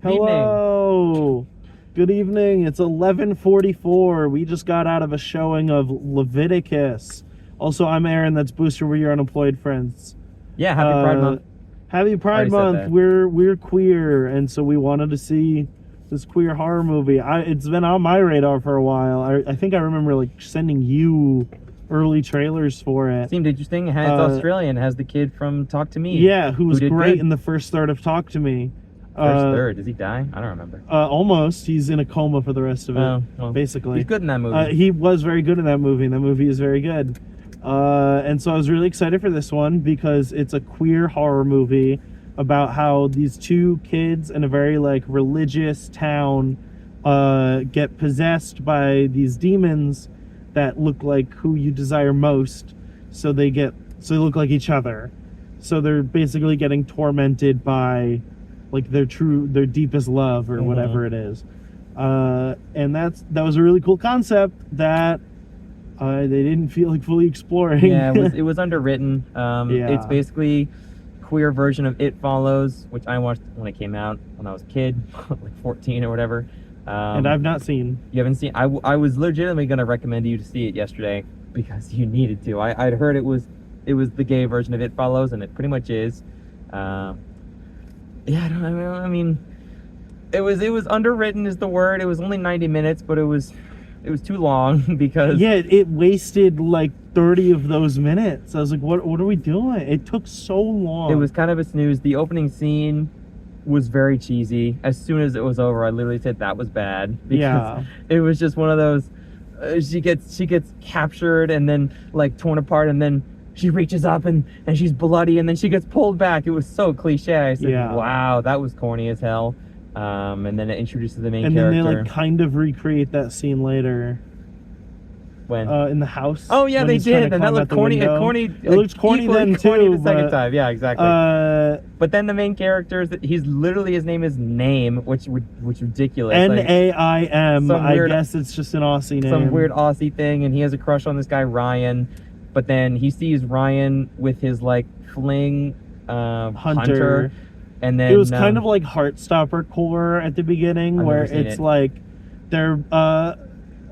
Evening. Hello. Good evening. It's 11:44. We just got out of a showing of Leviticus. Also, I'm Aaron. That's Booster. We're your unemployed friends. Yeah, happy Pride Month. Happy Pride Already said Month. that. We're queer, and so we wanted to see this queer horror movie. It's been on my radar for a while. I think I remember like sending you early trailers for it. Seemed interesting. It's Australian. Has the kid from Talk to Me. Yeah, who was did great good. in the first third of Talk to Me. Third. Does he die? I don't remember. Almost. He's in a coma for the rest of it. Oh, well, basically. he's good in that movie. He was very good in that movie, and that movie is very good. And so I was really excited for this one because it's a queer horror movie about how these two kids in a very like religious town get possessed by these demons that look like who you desire most. So they look like each other. So they're basically getting tormented by like their deepest love or whatever it is. And that was a really cool concept that they didn't feel like fully exploring. Yeah, it was underwritten. Yeah. It's basically queer version of It Follows, which I watched when it came out when I was a kid, like 14 or whatever. And I've not seen. You haven't seen? I was legitimately going to recommend you to see it yesterday because you needed to. I'd heard it was the gay version of It Follows, and it pretty much is. Yeah, I mean, it was underwritten is the word. It was only 90 minutes, but it was too long because it wasted like 30 of those minutes. I was like, what are we doing? It took so long. It was kind of a snooze. The opening scene was very cheesy. As soon as it was over, I literally said that was bad because it was just one of those. She gets captured and then like torn apart, and then she reaches up and she's bloody, and then she gets pulled back. It was so cliche. I said, wow, that was corny as hell. And then it introduces the main character. And then they like kind of recreate that scene later. When? In the house. Oh yeah, they did, and that looked corny. It looked corny then too. Corny the second time. Yeah, exactly. But then the main characters, his name is Name, which ridiculous. Naim. I guess it's just an Aussie name. Some weird Aussie thing, and he has a crush on this guy Ryan. But then he sees Ryan with his like fling Hunter, and then it was kind of like Heartstopper core at the beginning, where it's like they're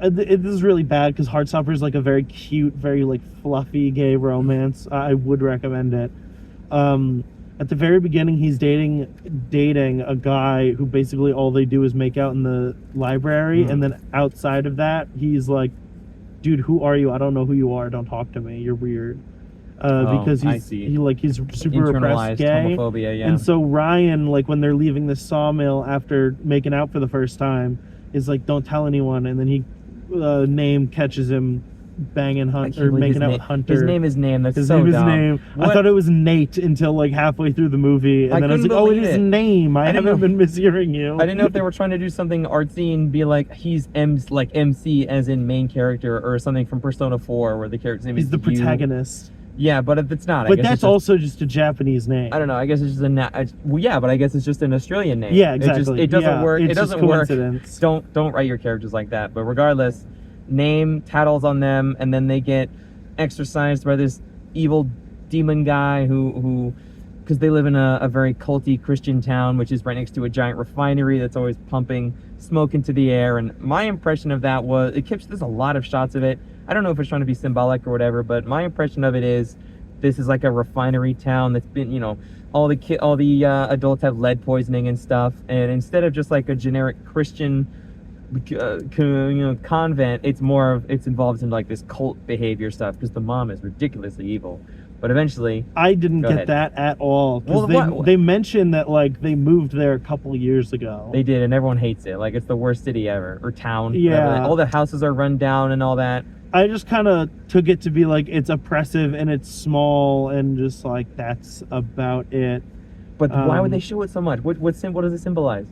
this is really bad because Heartstopper is like a very cute, very like fluffy gay romance. I would recommend it. At the very beginning, he's dating a guy who basically all they do is make out in the library, and then outside of that, he's like, dude, who are you? I don't know who you are. Don't talk to me. You're weird. Because he's super repressed gay. Homophobia, yeah. And so Ryan, like when they're leaving the sawmill after making out for the first time, is like, don't tell anyone. And then he Name catches him banging Hunter or making out with Hunter. His name is Name. That's his so name dumb. Is Name. I thought it was Nate until like halfway through the movie, and then I was like, oh, it is Name. I haven't been mishearing you. I didn't know if they were trying to do something artsy and be like he's MC as in main character, or something from Persona 4 where the character's name is the protagonist. Yeah, but if it's not, but that's also just a Japanese name. I don't know. I guess it's just but I guess it's just an Australian name. Yeah, exactly. It doesn't work. It doesn't work. Don't write your characters like that. But regardless, Name tattles on them, and then they get exorcised by this evil demon guy who because they live in a very culty Christian town, which is right next to a giant refinery that's always pumping smoke into the air. And my impression of that was there's a lot of shots of it. I don't know if it's trying to be symbolic or whatever, but my impression of it is this is like a refinery town that's been, all the adults have lead poisoning and stuff, and instead of just like a generic Christian convent, it's involved in like this cult behavior stuff because the mom is ridiculously evil. But eventually, I didn't get that at all because they mentioned that like they moved there a couple of years ago. They did, and everyone hates it. Like it's the worst city ever, or town. Yeah, all the houses are run down and all that. I just kind of took it to be like it's oppressive and it's small and just like that's about it. But why would they show it so much? What does it symbolize?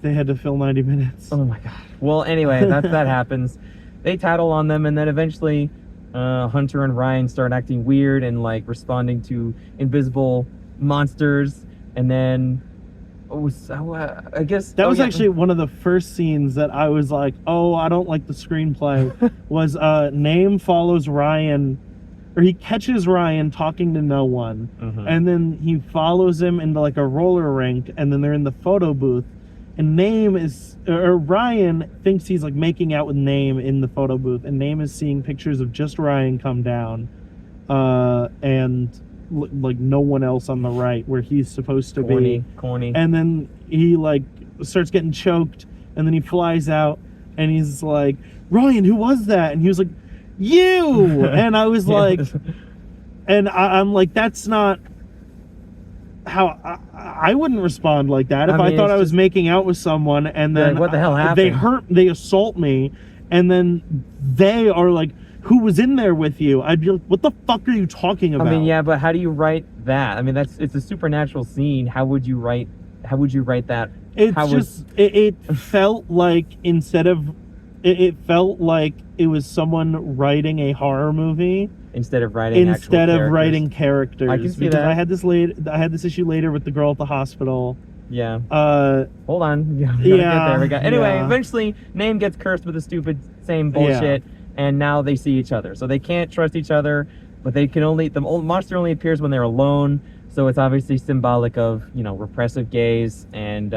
They had to fill 90 minutes. Oh my god. Well, anyway, that happens. They tattle on them, and then eventually Hunter and Ryan start acting weird and like responding to invisible monsters, and then I guess that was actually one of the first scenes that I was like, oh, I don't like the screenplay. Was Name follows Ryan, or he catches Ryan talking to no one, and then he follows him into like a roller rink, and then they're in the photo booth, and Ryan thinks he's like making out with Name in the photo booth, and Name is seeing pictures of just Ryan come down, and like no one else on the right where he's supposed to be. Corny. And then he like starts getting choked, and then he flies out, and he's like, Ryan, who was that? And he was like, you. And I was like, and I'm like, that's not how I wouldn't respond like that if I thought I was making out with someone, and then like, what the hell happened? They assault me, and then they are like, who was in there with you? I'd be like, what the fuck are you talking about? I mean, yeah, but how do you write that? I mean, it's a supernatural scene. How would you write that? It felt like it felt like it was someone writing a horror movie instead of writing characters. I can see because that. I had this issue later with the girl at the hospital. Yeah. Hold on. Yeah. Get there. Anyway, eventually, Name gets cursed with the stupid same bullshit, and now they see each other. So they can't trust each other, but the monster only appears when they're alone. So it's obviously symbolic of, repressive gaze, and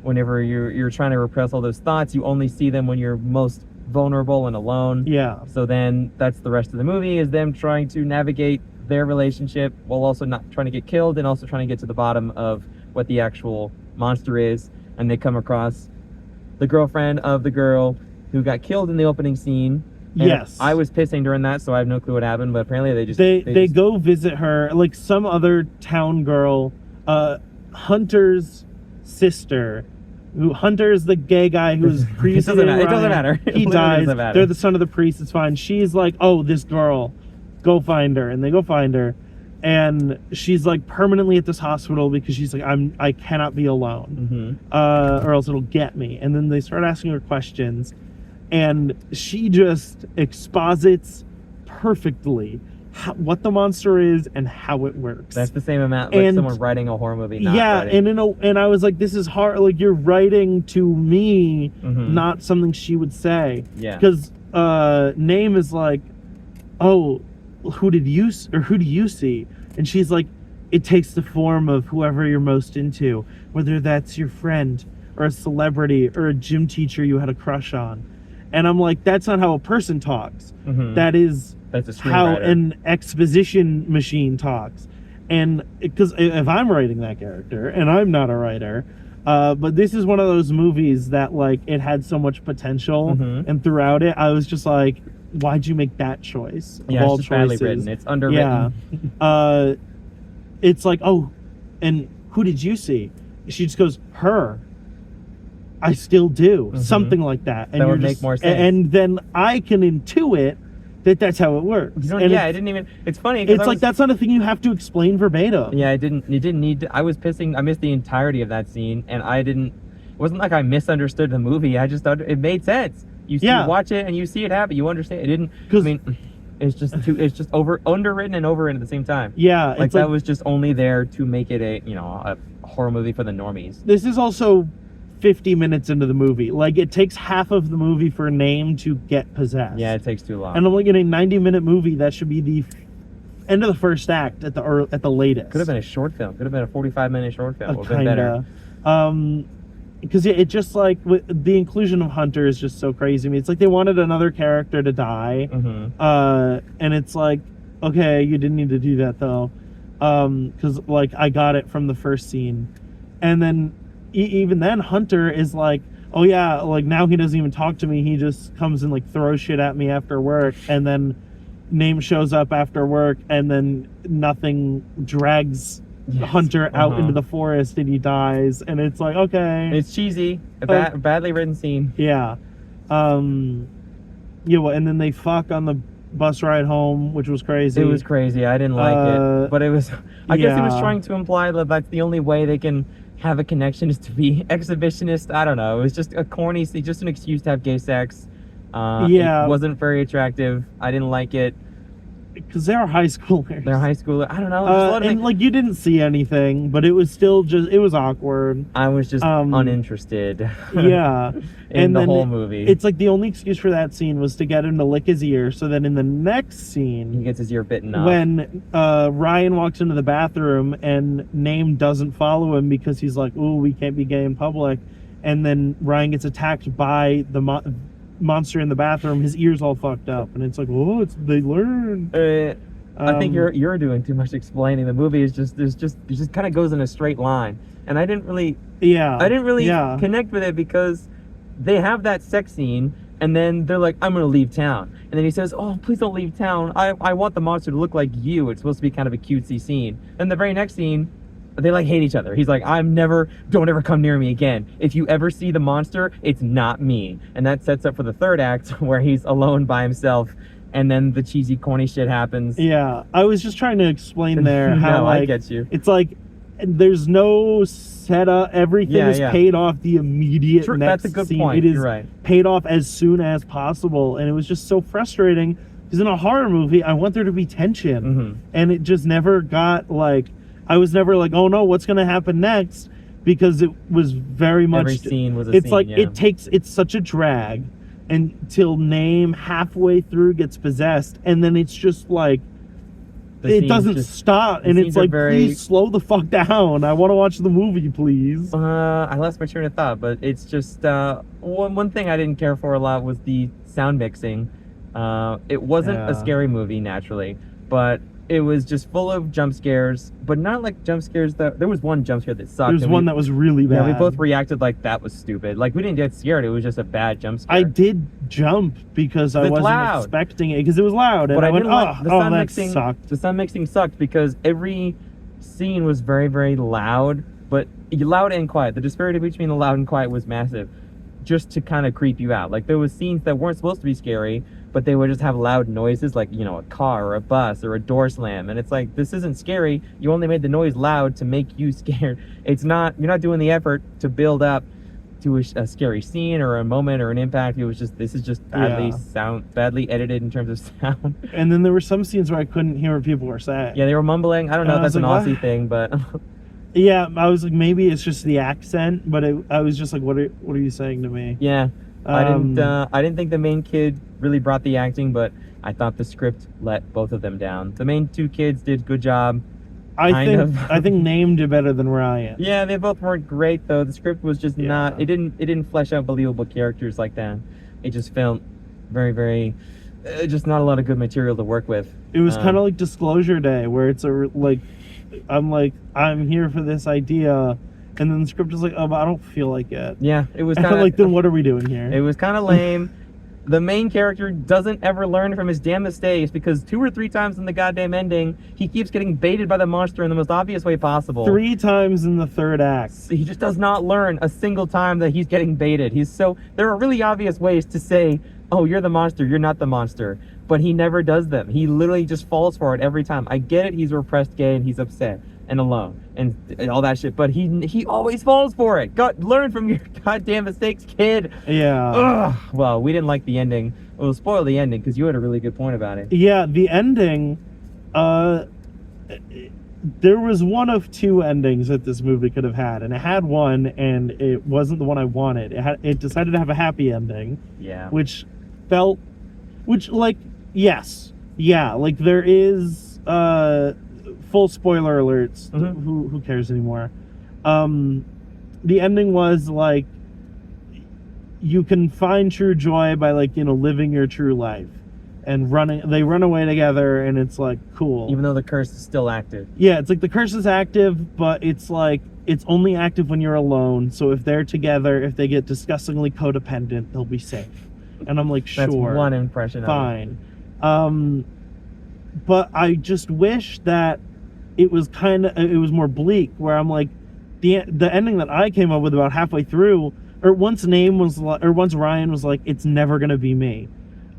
whenever you're trying to repress all those thoughts, you only see them when you're most vulnerable and alone. Yeah. So then that's the rest of the movie, is them trying to navigate their relationship while also not trying to get killed, and also trying to get to the bottom of what the actual monster is. And they come across the girlfriend of the girl who got killed in the opening scene. And yes. I was pissing during that, so I have no clue what happened, but apparently they just go visit her, like some other town girl, Hunter's sister. Hunter is the gay guy who's previously it doesn't matter. He dies. They're the son of the priest. It's fine. She's like, oh, this girl, go find her, and they go find her, and she's like permanently at this hospital because she's like, I cannot be alone, or else it'll get me. And then they start asking her questions, and she just exposits perfectly what the monster is and how it works. That's the same amount like someone writing a horror movie. And I was like, this is hard. Like, you're writing to me, not something she would say. Yeah. Because Name is like, oh, who do you see? And she's like, it takes the form of whoever you're most into, whether that's your friend or a celebrity or a gym teacher you had a crush on. And I'm like, that's not how a person talks. That's how an exposition machine talks. And because if I'm writing that character, and I'm not a writer, but this is one of those movies that, like, it had so much potential, and throughout it, I was just like, why'd you make that choice? Yeah, it's just badly written. It's underwritten. Yeah. It's like, oh, and who did you see? She just goes, her. I still do. Something like that. And that would make more sense. And then I can intuit that's how it works. I didn't even. It's funny. It's like that's not a thing you have to explain verbatim. Yeah, it didn't need to. I was pissing. I missed the entirety of that scene, and I didn't. It wasn't like I misunderstood the movie. I just thought it made sense. You watch it and you see it happen. You understand. It didn't. I mean, it's just underwritten and overwritten at the same time. Yeah, like that was just only there to make it a horror movie for the normies. This is also 50 minutes into the movie. Like, it takes half of the movie for Name to get possessed. Yeah, it takes too long. And I'm like, in a 90-minute movie, that should be the end of the first act at the latest. Could have been a short film. Could have been a 45-minute short film. It would have been better. Because it just, like, the inclusion of Hunter is just so crazy to me. It's like they wanted another character to die. And it's like, okay, you didn't need to do that, though. Because, like, I got it from the first scene. And then even then, Hunter is like, oh yeah, like now he doesn't even talk to me. He just comes and like throws shit at me after work, and then Name shows up after work, and then nothing drags Hunter out into the forest, and he dies. And it's like, okay, it's cheesy, badly written scene. Yeah, and then they fuck on the bus ride home, which was crazy. It was crazy. I didn't like it, but it was. I guess it was trying to imply that that's the only way they can have a connection is to be exhibitionist. I don't know. It was just just an excuse to have gay sex. It wasn't very attractive. I didn't like it. because they're high schoolers. They're high schooler. I don't know. Just a lot of And things. like you didn't see anything, but it was still it was awkward. I was just uninterested. Yeah, in and the then whole movie. It's like the only excuse for that scene was to get him to lick his ear. So then in the next He scene, gets his ear bitten off. when Ryan walks into the bathroom and Name doesn't follow him because he's like, "Ooh, we can't be gay in public," and then Ryan gets attacked by the monster in the bathroom, his ears all fucked up, and it's like, "Oh, they learn." I think you're doing too much explaining. The movie is just it just kind of goes in a straight line, and I didn't really connect with it because they have that sex scene, and then they're like, "I'm gonna leave town," and then he says, "Oh, please don't leave town. I want the monster to look like you." It's supposed to be kind of a cutesy scene, and the very next scene, they like hate each other. He's like, don't ever come near me again. If you ever see the monster, it's not me. And that sets up for the third act where he's alone by himself. And then the cheesy, corny shit happens. Yeah, I was just trying to explain there how no, like, I get you. It's like there's no setup. Everything is paid off the immediate next That's a good scene. point. It is You're right. paid off as soon as possible, and it was just so frustrating because in a horror movie, I want there to be tension, and it just never got like. I was never like, oh no, what's gonna happen next? Because it was very much. Every scene was a It's scene, like yeah. it's such a drag until Name halfway through gets possessed, and then it's just like it doesn't stop, and it's like, please slow the fuck down. I want to watch the movie, please. I lost my train of thought, but it's just one thing I didn't care for a lot was the sound mixing. It wasn't a scary movie naturally, but it was just full of jump scares, but not like jump scares that there was one jump scare that sucked. There was one that was really bad. Yeah, we both reacted like that was stupid. Like we didn't get scared, it was just a bad jump scare. I did jump because I wasn't expecting it because it was loud, and but I went, that sucked. The sound mixing sucked because every scene was very, very loud, but loud and quiet. The disparity between the loud and quiet was massive, just to kind of creep you out. Like there was scenes that weren't supposed to be scary, but they would just have loud noises, like, you know, a car or a bus or a door slam, and it's like, this isn't scary. You only made the noise loud to make you scared. You're not doing the effort to build up to a scary scene or a moment or an impact. It was just, this is just badly edited in terms of sound. And then there were some scenes where I couldn't hear what people were saying. Yeah, they were mumbling. I don't know if that's an Aussie thing, but yeah, I was like, maybe it's just the accent, but I was just like, what are you saying to me? Yeah. I didn't think the main kid really brought the acting, but I thought the script let both of them down. The main two kids did a good job. I think Name did better than Ryan. Yeah, they both weren't great though. The script was just not. It didn't flesh out believable characters like that. It just felt very, very, just not a lot of good material to work with. It was kind of like Disclosure Day, where it's I'm here for this idea. And then the script is like, oh, but I don't feel like it. Yeah, it was kind of like, then what are we doing here? It was kind of lame. The main character doesn't ever learn from his damn mistakes because 2 or 3 times in the goddamn ending, he keeps getting baited by the monster in the most obvious way possible. 3 times in the third act. He just does not learn a single time that he's getting baited. There are really obvious ways to say, oh, you're the monster, you're not the monster. But he never does them. He literally just falls for it every time. I get it, he's repressed gay and he's upset and alone and all that shit, but he always falls for it. Learn from your goddamn mistakes, kid. Yeah. Ugh. Well, we didn't like the ending. We'll spoil the ending because you had a really good point about it. Yeah, the ending, there was one of 2 endings that this movie could have had, and it had one, and it wasn't the one I wanted. It decided to have a happy ending. Yeah. Yes. Yeah, like there is, full spoiler alerts. Who cares anymore? The ending was like, you can find true joy by living your true life and they run away together, and it's like, cool. Even though the curse is still active. Yeah, it's like the curse is active, but it's like, it's only active when you're alone. So if they're together, if they get disgustingly codependent, they'll be safe. And I'm like, sure. That's one impression fine. But I just wish that it was more bleak, where I'm like, the ending that I came up with about halfway through, or once Ryan was like, it's never gonna be me,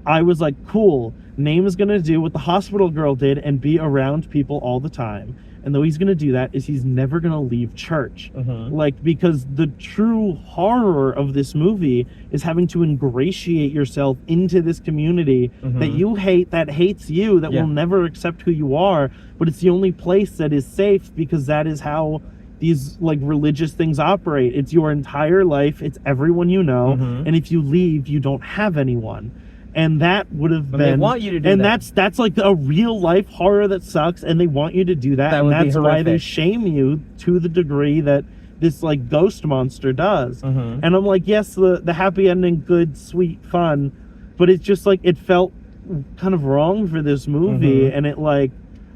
I was like, cool, Name is gonna do what the hospital girl did and be around people all the time. And the way he's going to do that is he's never going to leave church. Mm-hmm. Like, because the true horror of this movie is having to ingratiate yourself into this community that you hate, that hates you, that will never accept who you are. But it's the only place that is safe, because that is how these like religious things operate. It's your entire life. It's everyone you know. And if you leave, you don't have anyone. And that would have been. They want you to do and that. that's like a real life horror that sucks, and they want you to do that. And that's why they shame you to the degree that this like ghost monster does. And I'm like, yes, the happy ending, good, sweet, fun, but it's just like it felt kind of wrong for this movie. And it like,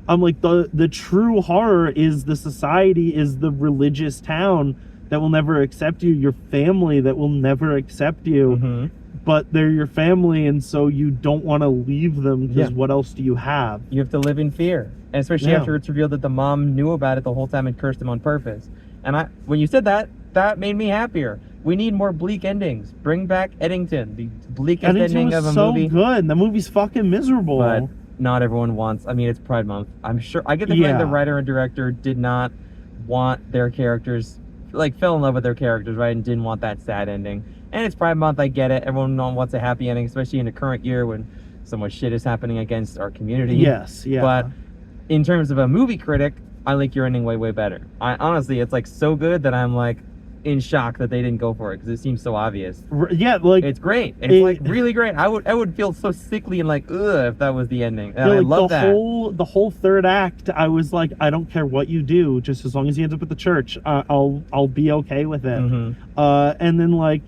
I'm like, the true horror is the society, is the religious town that will never accept you, your family that will never accept you. But they're your family, and so you don't want to leave them, because what else do you have? You have to live in fear, and especially after it's revealed that the mom knew about it the whole time and cursed him on purpose. And when you said that, that made me happier. We need more bleak endings. Bring back Eddington, the bleakest ending of a movie. Eddington was so good. The movie's fucking miserable. But not everyone wants. I mean, it's Pride Month. I'm sure. I get the feeling the writer and director did not want their characters, like, fell in love with their characters, right, and didn't want that sad ending. And it's Pride Month, I get it. Everyone wants a happy ending, especially in the current year when so much shit is happening against our community. But in terms of a movie critic, I like your ending way, way better. Honestly, it's like so good that I'm like in shock that they didn't go for it, because it seems so obvious. Like, it's great. It's like really great. I would feel so sickly and like ugh if that was the ending. And I love that. The whole third act, I was like, I don't care what you do, just as long as he ends up at the church, I'll be okay with it. And then like,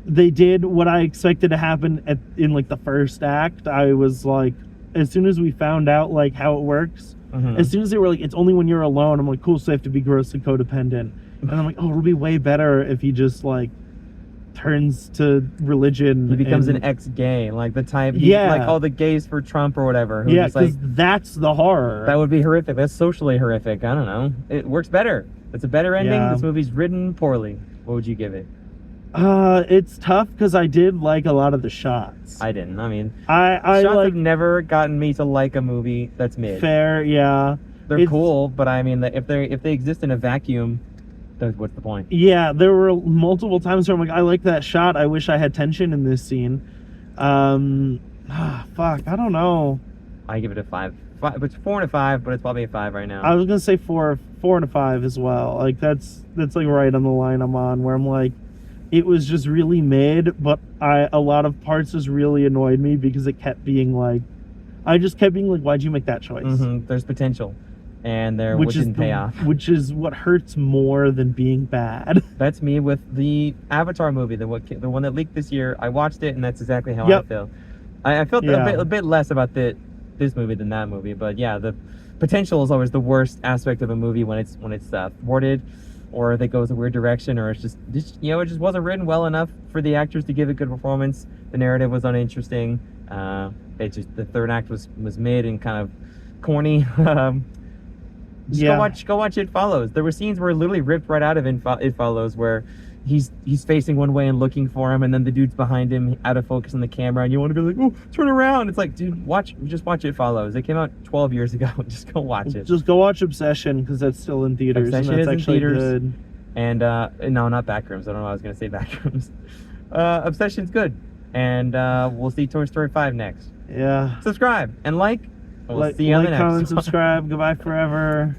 they did what I expected to happen in like the first act. I was like, as soon as we found out like how it works, as soon as they were like, it's only when you're alone, I'm like, cool, so I have to be grossly codependent. And I'm like, oh, it'll be way better if he just like turns to religion. He becomes an ex-gay, like the type, like all the gays for Trump or whatever. Because like, that's the horror. That would be horrific. That's socially horrific. I don't know. It works better. It's a better ending. This movie's written poorly. What would you give it? It's tough, because I did like a lot of the shots. I didn't. I mean, I shots like, have never gotten me to like a movie that's mid. Fair, yeah. They're cool, but I mean, if they exist in a vacuum, what's the point? Yeah, there were multiple times where I'm like, I like that shot. I wish I had tension in this scene. Fuck, I don't know. I give it a 5. It's 4 and a 5, but it's probably a 5 right now. I was gonna say 4 and a 5 as well. Like that's like right on the line I'm on, where I'm like, it was just really mid, but a lot of parts just really annoyed me, because it kept being like, I just kept being like, why'd you make that choice? There's potential, and which didn't pay off. Which is what hurts more than being bad. That's me with the Avatar movie, the one that leaked this year. I watched it, and that's exactly how I feel. I felt a bit less about this movie than that movie, but yeah, the potential is always the worst aspect of a movie when it's thwarted, or if it goes a weird direction, or it's just it just wasn't written well enough for the actors to give a good performance. The narrative was uninteresting. The third act was mid and kind of corny. Go watch It Follows. There were scenes where it literally ripped right out of It Follows, where he's facing one way and looking for him, and then the dude's behind him out of focus on the camera, and you want to be like, oh, turn around. It's like, dude, just watch It Follows. It came out 12 years ago. Just go watch it. Just go watch Obsession, because that's still in theaters. Obsession and that's is in theaters. Good. And no, not Backrooms. I don't know why I was going to say Backrooms. Obsession's good. And we'll see Toy Story 5 next. Yeah. Subscribe and like. We'll see you on the next comment, subscribe. Goodbye forever.